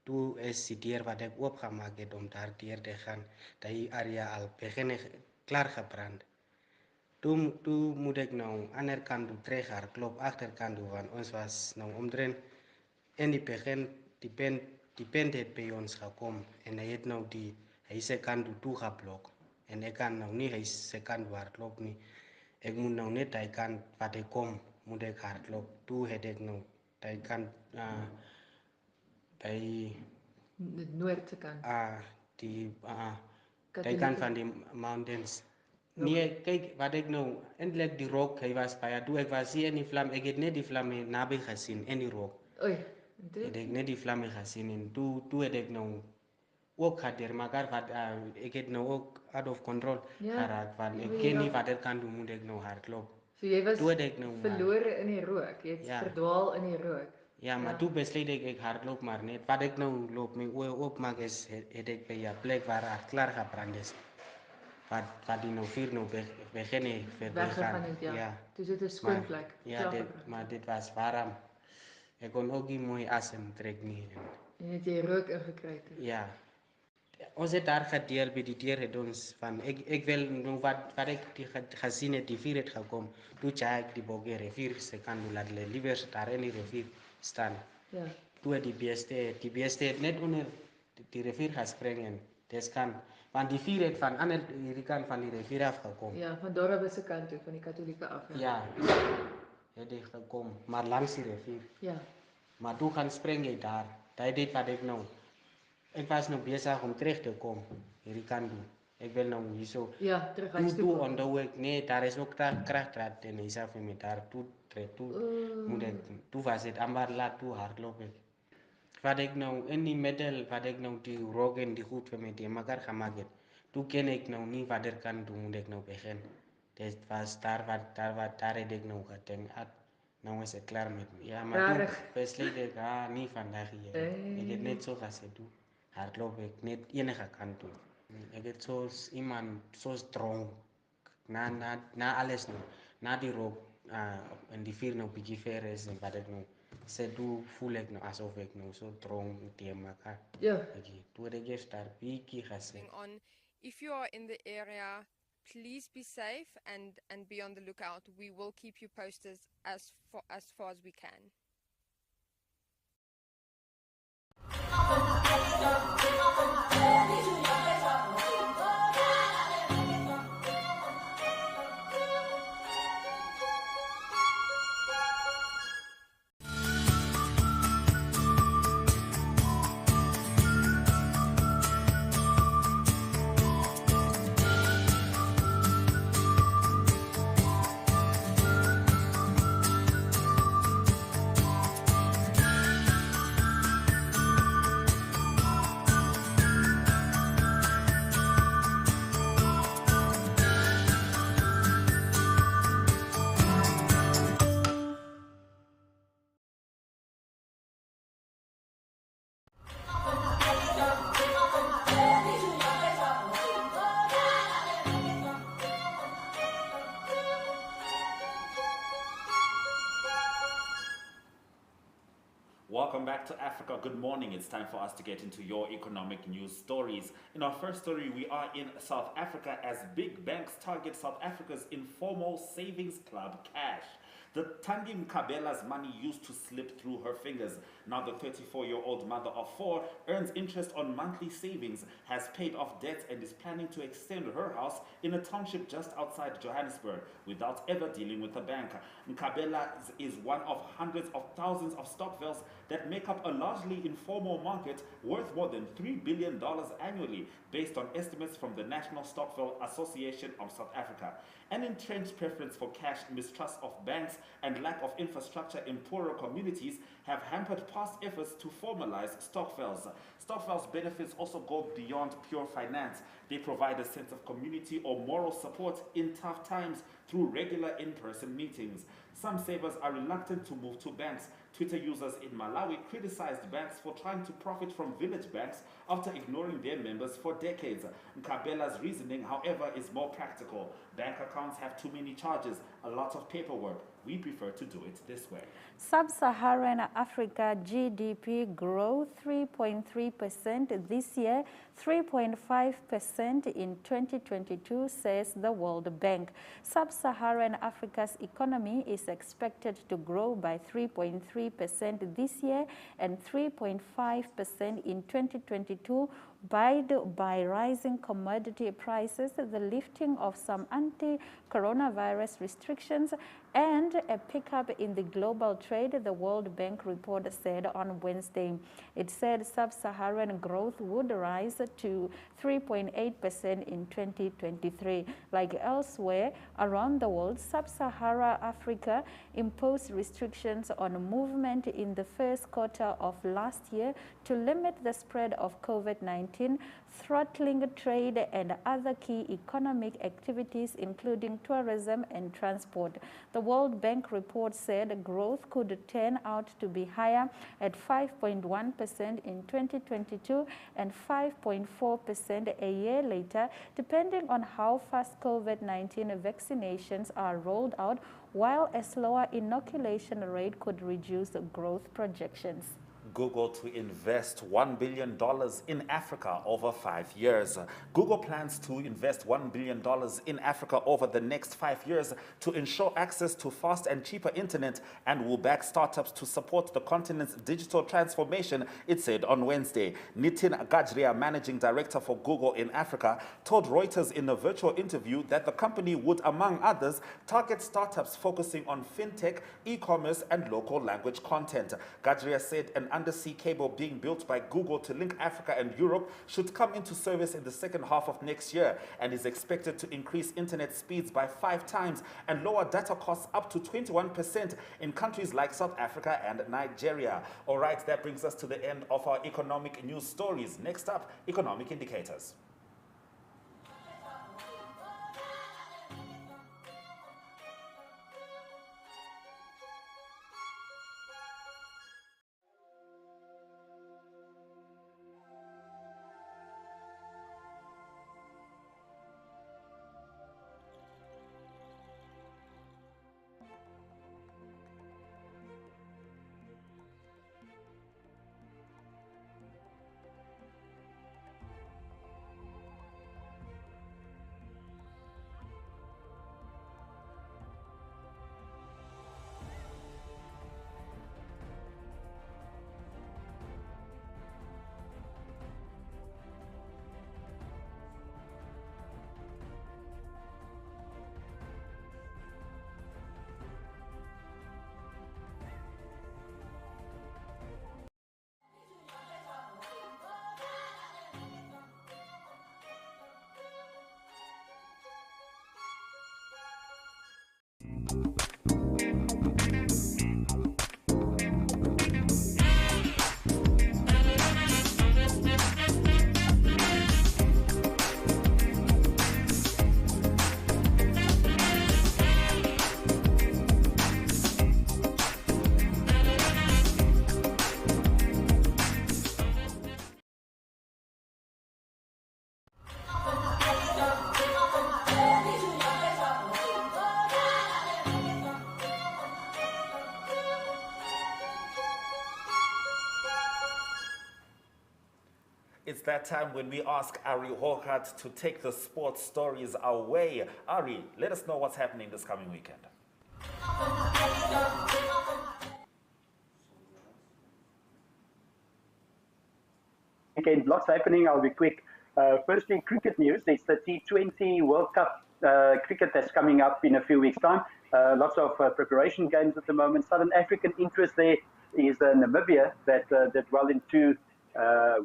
toe is die deur wat ek oopgemaak het om daar deur te gaan, die area al begin klaar gebrand. Toe moet ek nou ander kant toe terug hardloop, agterkant toe, want ons was nou omdrein in die begin, die pen het by ons gekom, en hy het nou die huise kant toe toegeblok, en ek kan nou nie huise kant toe hardloop nie. Ek moet nou net die kant wat ek kom, moet ek hardloop. Toe het ek nou die kant, die De noordse kant. die kant van die mountains Nee, kijk, wat ik nou, eindelijk die rook, hij was bij jou, ik was hier in die vlam, ik heb net die vlam nabij gezien, en die rook. Oei, Ik heb net die vlam gezien, en toen heb ik nou ook gehad, maar wat, ik heb nou ook out of control geraakt, van ik ken niet wat ik kan doen, moet ik nou hardlopen. So jy was Toen heb ik nou maar, verlore in die rook. Jy het ja, verdwaal in die rook. ja, maar toen besloot ik hardloop maar net. Wat ik nou loop, mijn ogen opmaak is, het ik bij een plek waar het klaar gebrand is. Wat die nou vier nou beginnen verder gaan. Weggegaan het, ja. Ja. Toe sit 'n skoon plek. Ja, maar dit was warm. Ik kon ook niet mooi asem trekken. Nie. En het jy rook ingekry toe. Ja. Ons het daar gedeeld bij die deur het ons van, ik wil nou wat ik gezien heb, die vier het gekomen. Toen zei ik die bogen rivier, ze kan nu laten liever daar in die rivier staan. Ja. Toe die beeste het net onder die rivier gespringen. Dis kan, want die vier het van ander hierdie kant van die rivier afgekomen. Ja, van daar op se kant toe van die Katolieke af. Ja. Het het gekomen, maar langs die rivier. Ja. Maar toe gaan spring jy daar. Dit het wat ik nou. Ik was nou bezig om terug te komen. Hierdie kant toe. Ik wil nou hier zo. Ja, terug huis toe. Toe onthou ek, nee, daar is ook krachtdraad en hy sê vir my daar toe trek toe. Moet ek, toe was het amper laat toe hardloop ek. Wat ik nou in die middel, wat ik nou die rook en die goed vir my die mekaar gemaakt het. Toe ken ik nou niet wat er kan doen, moet ik nou beginnen. Dit was daar het ik nou gedink. Nou is het klaar met me. Ja, maar toen besluit ik, niet vandaag hier. Ik heb net zo gezegd toe. Hardloop ik net enige kant toe. Ik heb zoals iemand, zoals dronk. Na alles nu. Na die rook en die vier nog een beetje ver is en wat ik nu zeg doe, voel ik nou alsof ik nou zo dronk tegen elkaar. Ja. Toen heb ik daar een beetje gezegd. If you are in the area, please be safe and be on the lookout. We will keep you posted as far as we can. Welcome back to Africa. Good morning. It's time for us to get into your economic news stories. In our first story, we are in South Africa as big banks target South Africa's informal savings club, Cash. The Tangi Mkabela's money used to slip through her fingers. Now the 34-year-old mother of four earns interest on monthly savings, has paid off debts and is planning to extend her house in a township just outside Johannesburg without ever dealing with a bank. Mkabela is one of hundreds of thousands of stokvels that make up a largely informal market worth more than $3 billion annually, based on estimates from the National Stokvel Association of South Africa. An entrenched preference for cash, mistrust of banks, and lack of infrastructure in poorer communities have hampered past efforts to formalize stokvels. Stokvels benefits also go beyond pure finance. They provide a sense of community or moral support in tough times through regular in-person meetings. Some savers are reluctant to move to banks. Twitter users in Malawi criticized banks for trying to profit from village banks after ignoring their members for decades. Nkabela's reasoning, however, is more practical. Bank accounts have too many charges, a lot of paperwork. We prefer to do it this way. Sub-Saharan Africa GDP grew 3.3% this year, 3.5% in 2022, says the World Bank. Sub-Saharan Africa's economy is expected to grow by 3.3% this year and 3.5% in 2022, by rising commodity prices, the lifting of some anti-coronavirus restrictions, and a pickup in the global trade, the World Bank report said on Wednesday. It said sub-Saharan growth would rise to 3.8% in 2023. Like elsewhere around the world, sub-Saharan Africa imposed restrictions on movement in the first quarter of last year to limit the spread of COVID-19, throttling trade and other key economic activities, including tourism and transport. The World Bank report said growth could turn out to be higher at 5.1% in 2022 and 5.4% a year later, depending on how fast COVID-19 vaccinations are rolled out, while a slower inoculation rate could reduce growth projections. Google to invest $1 billion in Africa over 5 years. Google plans to invest $1 billion in Africa over the next 5 years to ensure access to fast and cheaper internet, and will back startups to support the continent's digital transformation, it said on Wednesday. Nitin Gajria, managing director for Google in Africa, told Reuters in a virtual interview that the company would, among others, target startups focusing on fintech, e-commerce, and local language content. Gajria said an undersea cable being built by Google to link Africa and Europe should come into service in the second half of next year, and is expected to increase internet speeds by 5 times and lower data costs up to 21% in countries like South Africa and Nigeria. All right, that brings us to the end of our economic news stories. Next up, economic indicators. It's that time when we ask Ari Hawkart to take the sports stories away. Ari, let us know what's happening this coming weekend. Weekend, lots happening. I'll be quick. Firstly, cricket news. It's the T20 World Cup cricket that's coming up in a few weeks' time. Lots of preparation games at the moment. Southern African interest there is Namibia that did well in 2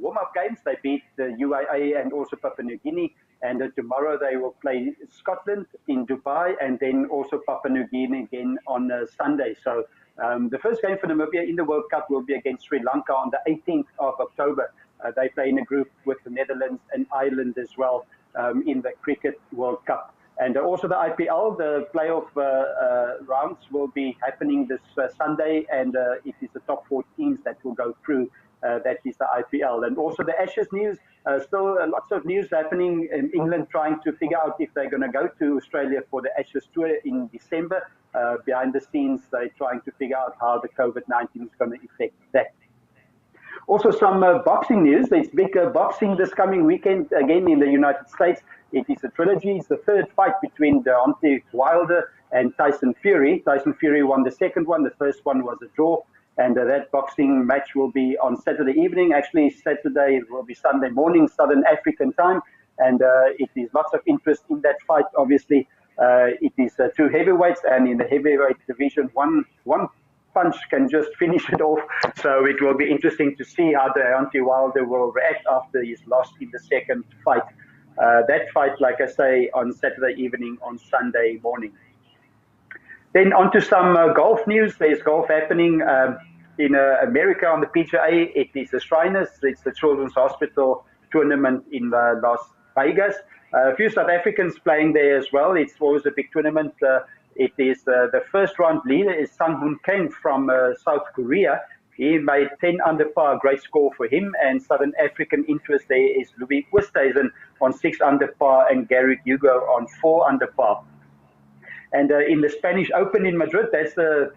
warm-up games. They beat the UAE and also Papua New Guinea. And tomorrow they will play Scotland in Dubai, and then also Papua New Guinea again on Sunday. So the first game for Namibia in the World Cup will be against Sri Lanka on the 18th of October. They play in a group with the Netherlands and Ireland as well in the Cricket World Cup. And also the IPL, the playoff rounds will be happening this Sunday, and it is the top 4 teams that will go through. That is the IPL. And also the Ashes news, still lots of news happening in England, trying to figure out if they're going to go to Australia for the Ashes tour in December. Behind the scenes, they're trying to figure out how the COVID-19 is going to affect that. Also some boxing news. There's big boxing this coming weekend again in the United States. It is a trilogy. It's the third fight between Deontay Wilder and Tyson Fury. Tyson Fury won the second one. The first one was a draw. And that boxing match will be on Saturday evening. Actually, Saturday will be Sunday morning, Southern African time. And it is lots of interest in that fight. Obviously, it is two heavyweights, and in the heavyweight division, one punch can just finish it off. So it will be interesting to see how Deontay Wilder will react after he's lost in the second fight. That fight, like I say, on Saturday evening, on Sunday morning. Then on to some golf news. There's golf happening in America on the PGA. It is the Shriners. It's the Children's Hospital tournament in Las Vegas. A few South Africans playing there as well. It's always a big tournament. It is the first round leader is Sang Hoon Kang from South Korea. He made 10 under par, great score for him. And Southern African interest there is Louis Oosthuizen on 6 under par and Garrick Hugo on 4 under par. And in the Spanish Open in Madrid, that's the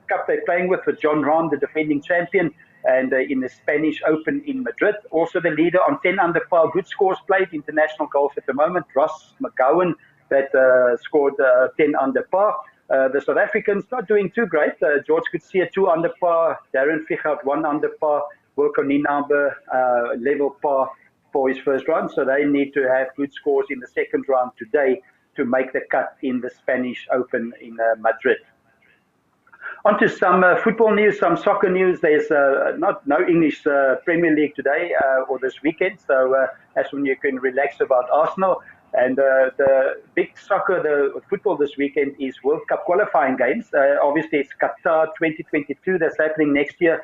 cup they're playing with for John Rahm, the defending champion. And in the Spanish Open in Madrid, also the leader on 10 under par, good scores played, international golf at the moment. Ross McGowan that scored 10 under par. The South Africans not doing too great. George Coetzee 2 under par, Darren Fichart 1 under par, Wilco Nienaber level par for his first round. So they need to have good scores in the second round today to make the cut in the Spanish Open in Madrid. On to some football news, some soccer news. There's no English Premier League today or this weekend, so that's when you can relax about Arsenal. And the big soccer, the football this weekend is World Cup qualifying games. Obviously, it's Qatar 2022 that's happening next year.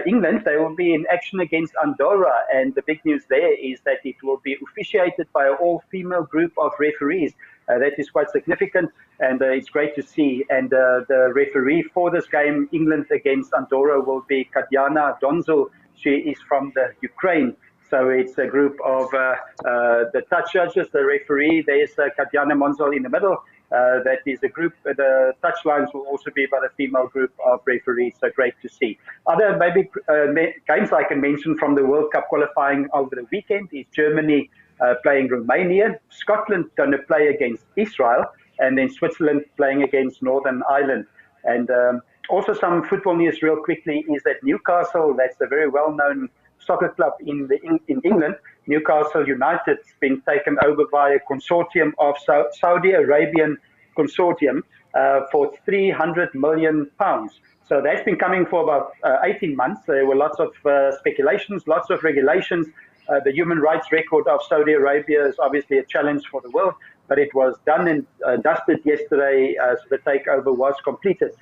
England, they will be in action against Andorra, and the big news there is that it will be officiated by an all-female group of referees. That is quite significant, and it's great to see. And the referee for this game, England against Andorra, will be Katyana Donzul. She is from the Ukraine. So it's a group of the touch judges, the referee. There's Katyana Monzol in the middle. That is a group. The touch lines will also be by the female group of referees. So great to see. Other maybe games I can mention from the World Cup qualifying over the weekend is Germany playing Romania, Scotland going to play against Israel, and then Switzerland playing against Northern Ireland. And also some football news real quickly is that Newcastle, that's a very well-known soccer club in England, Newcastle United, has been taken over by a consortium of Saudi Arabian consortium for £300 million. So that's been coming for about 18 months. There were lots of speculations, lots of regulations. The human rights record of Saudi Arabia is obviously a challenge for the world, but it was done and dusted yesterday, so the takeover was completed.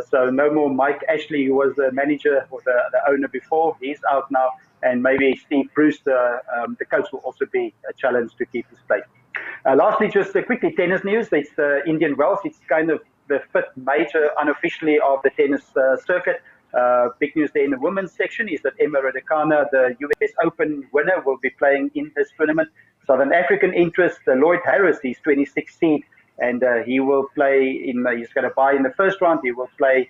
So no more Mike Ashley, who was the manager or the owner before. He's out now, and maybe Steve Bruce, the coach, will also be a challenge to keep his place. Lastly, just quickly, tennis news. It's the Indian Wells. It's kind of the fifth major unofficially of the tennis circuit. Big news there in the women's section is that Emma Raducanu, the US Open winner, will be playing in this tournament. Southern African interest, Lloyd Harris, he's 26th seed, and he will play he's going to buy in the first round. He will play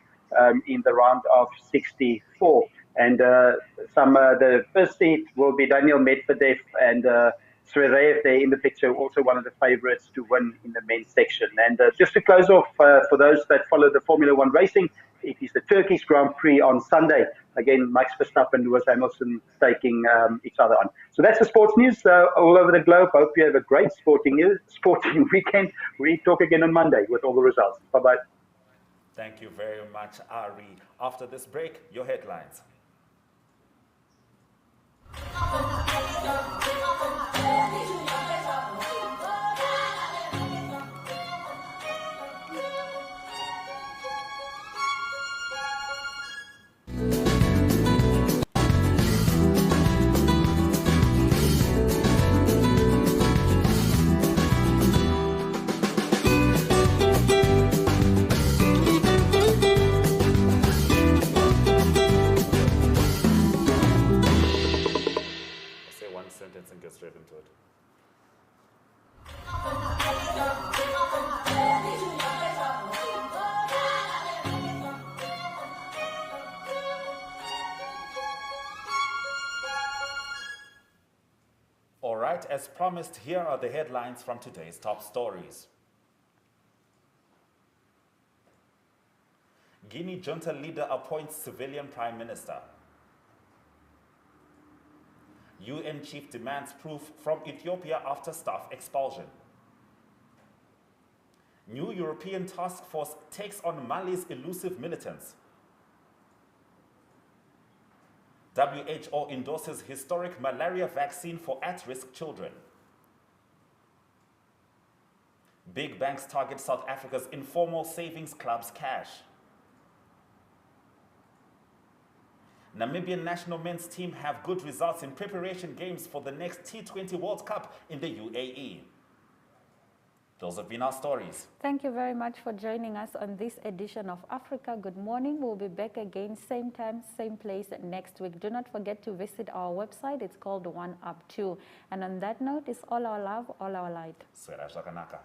in the round of 64. And the first seed will be Daniel Medvedev and Zverev there in the picture, also one of the favorites to win in the men's section. And just to close off, for those that follow the Formula One racing, it is the Turkish Grand Prix on Sunday. Again, Max Verstappen and Lewis Hamilton taking each other on. So that's the sports news all over the globe. Hope you have a great sporting weekend. We talk again on Monday with all the results. Bye-bye. Thank you very much, Ari. After this break, your headlines. Sentence and get straight into it. All right, as promised, here are the headlines from today's top stories. Guinea junta leader appoints civilian prime minister. UN chief demands proof from Ethiopia after staff expulsion. New European task force takes on Mali's elusive militants. WHO endorses historic malaria vaccine for at-risk children. Big banks target South Africa's informal savings club's cash. Namibian national men's team have good results in preparation games for the next T20 World Cup in the UAE. Those have been our stories. Thank you very much for joining us on this edition of Africa Good Morning. We'll be back again, same time, same place next week. Do not forget to visit our website. It's called One Up 2. And on that note, it's all our love, all our light. Swera Shakanaka.